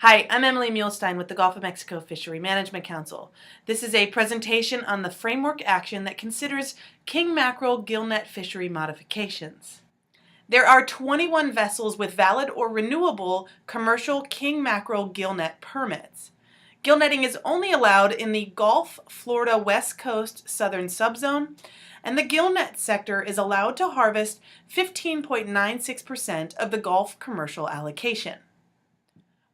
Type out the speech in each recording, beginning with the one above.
Hi, I'm Emily Muehlstein with the Gulf of Mexico Fishery Management Council. This is a presentation on the framework action that considers king mackerel gillnet fishery modifications. There are 21 vessels with valid or renewable commercial king mackerel gillnet permits. Gillnetting is only allowed in the Gulf, Florida West Coast Southern Subzone, and the gillnet sector is allowed to harvest 15.96% of the Gulf commercial allocation.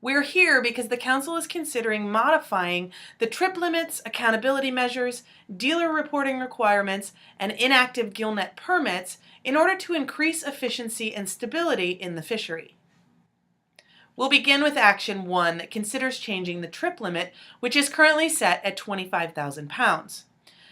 We're here because the Council is considering modifying the trip limits, accountability measures, dealer reporting requirements, and inactive gillnet permits in order to increase efficiency and stability in the fishery. We'll begin with Action 1 that considers changing the trip limit, which is currently set at 25,000 pounds.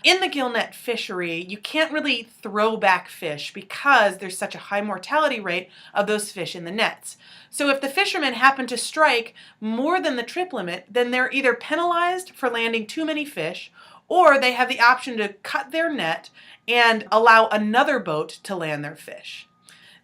In the gillnet fishery, you can't really throw back fish because there's such a high mortality rate of those fish in the nets. So if the fishermen happen to strike more than the trip limit, then they're either penalized for landing too many fish, or they have the option to cut their net and allow another boat to land their fish.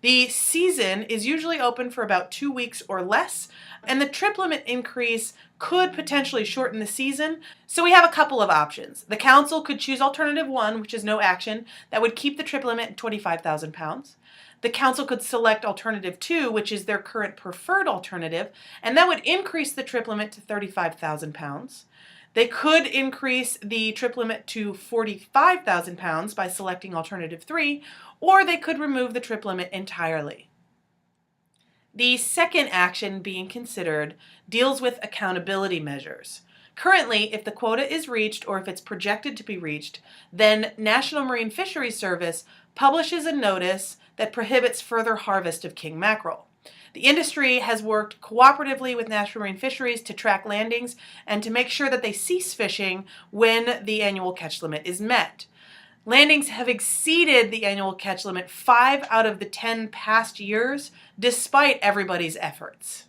The season is usually open for about 2 weeks or less, and the trip limit increase could potentially shorten the season. So we have a couple of options. The Council could choose Alternative 1, which is no action, that would keep the trip limit at 25,000 pounds. The Council could select Alternative 2, which is their current preferred alternative, and that would increase the trip limit to 35,000 pounds. They could increase the trip limit to 45,000 pounds by selecting Alternative 3, or they could remove the trip limit entirely. The second action being considered deals with accountability measures. Currently, if the quota is reached or if it's projected to be reached, then National Marine Fisheries Service publishes a notice that prohibits further harvest of king mackerel. The industry has worked cooperatively with National Marine Fisheries to track landings and to make sure that they cease fishing when the annual catch limit is met. Landings have exceeded the annual catch limit 5 out of the 10 past years, despite everybody's efforts.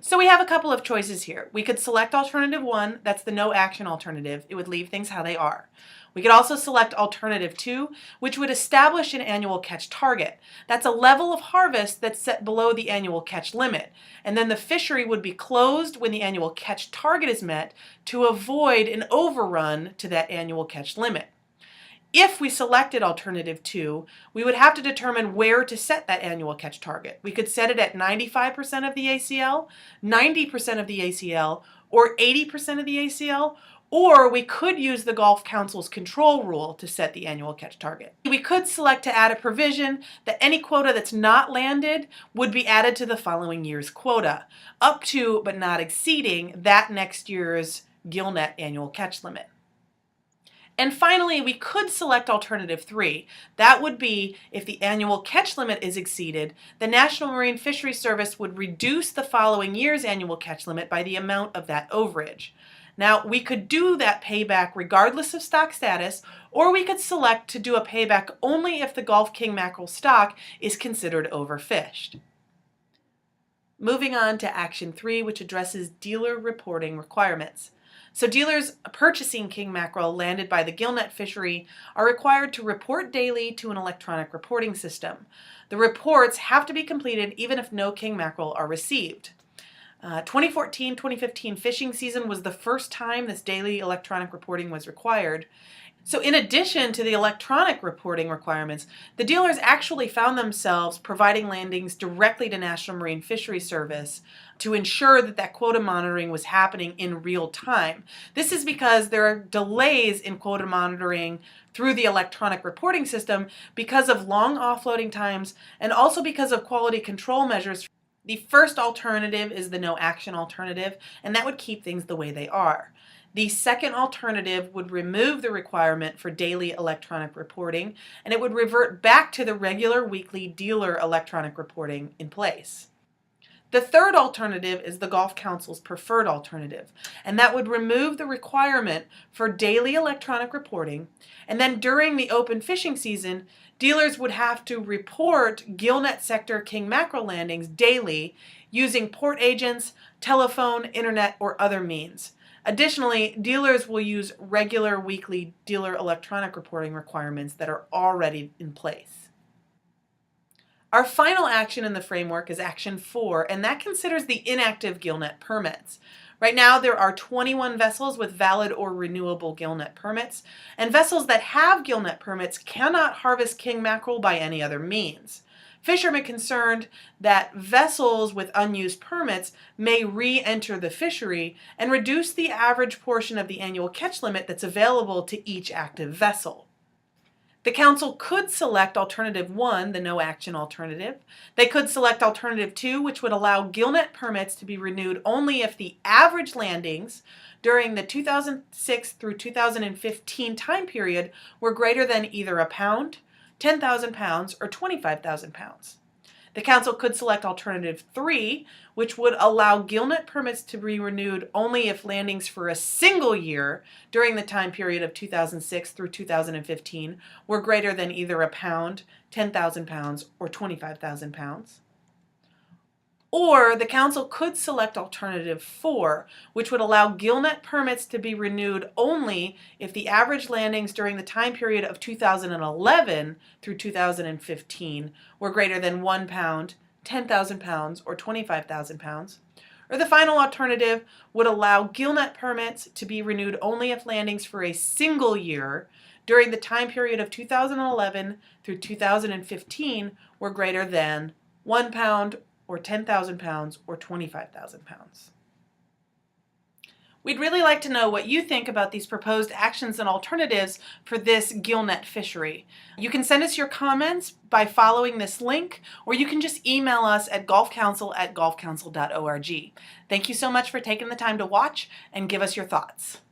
So we have a couple of choices here. We could select Alternative 1, that's the no action alternative. It would leave things how they are. We could also select Alternative 2, which would establish an annual catch target. That's a level of harvest that's set below the annual catch limit. And then the fishery would be closed when the annual catch target is met to avoid an overrun to that annual catch limit. If we selected Alternative 2, we would have to determine where to set that annual catch target. We could set it at 95% of the ACL, 90% of the ACL, or 80% of the ACL, or we could use the Gulf Council's control rule to set the annual catch target. We could select to add a provision that any quota that's not landed would be added to the following year's quota, up to but not exceeding that next year's gillnet annual catch limit. And finally, we could select Alternative 3. That would be if the annual catch limit is exceeded, the National Marine Fisheries Service would reduce the following year's annual catch limit by the amount of that overage. Now, we could do that payback regardless of stock status, or we could select to do a payback only if the Gulf king mackerel stock is considered overfished. Moving on to Action 3, which addresses dealer reporting requirements. So dealers purchasing king mackerel landed by the gillnet fishery are required to report daily to an electronic reporting system. The reports have to be completed even if no king mackerel are received. 2014-2015 fishing season was the first time this daily electronic reporting was required. So in addition to the electronic reporting requirements, the dealers actually found themselves providing landings directly to National Marine Fisheries Service to ensure that that quota monitoring was happening in real time. This is because there are delays in quota monitoring through the electronic reporting system because of long offloading times and also because of quality control measures. The first alternative is the no action alternative, and that would keep things the way they are. The second alternative would remove the requirement for daily electronic reporting, and it would revert back to the regular weekly dealer electronic reporting in place. The third alternative is the Gulf Council's preferred alternative, and that would remove the requirement for daily electronic reporting, and then during the open fishing season, dealers would have to report gillnet sector king mackerel landings daily using port agents, telephone, internet, or other means. Additionally, dealers will use regular weekly dealer electronic reporting requirements that are already in place. Our final action in the framework is Action 4, and that considers the inactive Gillnet permits. Right now, there are 21 vessels with valid or renewable Gillnet permits, and vessels that have Gillnet permits cannot harvest king mackerel by any other means. Fishermen concerned that vessels with unused permits may re-enter the fishery and reduce the average portion of the annual catch limit that's available to each active vessel. The Council could select Alternative 1, the no action alternative. They could select Alternative 2, which would allow Gillnet permits to be renewed only if the average landings during the 2006 through 2015 time period were greater than either a pound, 10,000 pounds, or 25,000 pounds. The Council could select Alternative 3, which would allow Gillnet permits to be renewed only if landings for a single year during the time period of 2006 through 2015 were greater than either a pound, 10,000 pounds, or 25,000 pounds. Or the Council could select Alternative 4, which would allow Gillnet permits to be renewed only if the average landings during the time period of 2011 through 2015 were greater than 1 pound, 10,000 pounds, or 25,000 pounds. Or the final alternative would allow Gillnet permits to be renewed only if landings for a single year during the time period of 2011 through 2015 were greater than 1 pound, or 10,000 pounds, or 25,000 pounds. We'd really like to know what you think about these proposed actions and alternatives for this Gillnet fishery. You can send us your comments by following this link, or you can just email us at golfcouncil@golfcouncil.org. Thank you so much for taking the time to watch and give us your thoughts.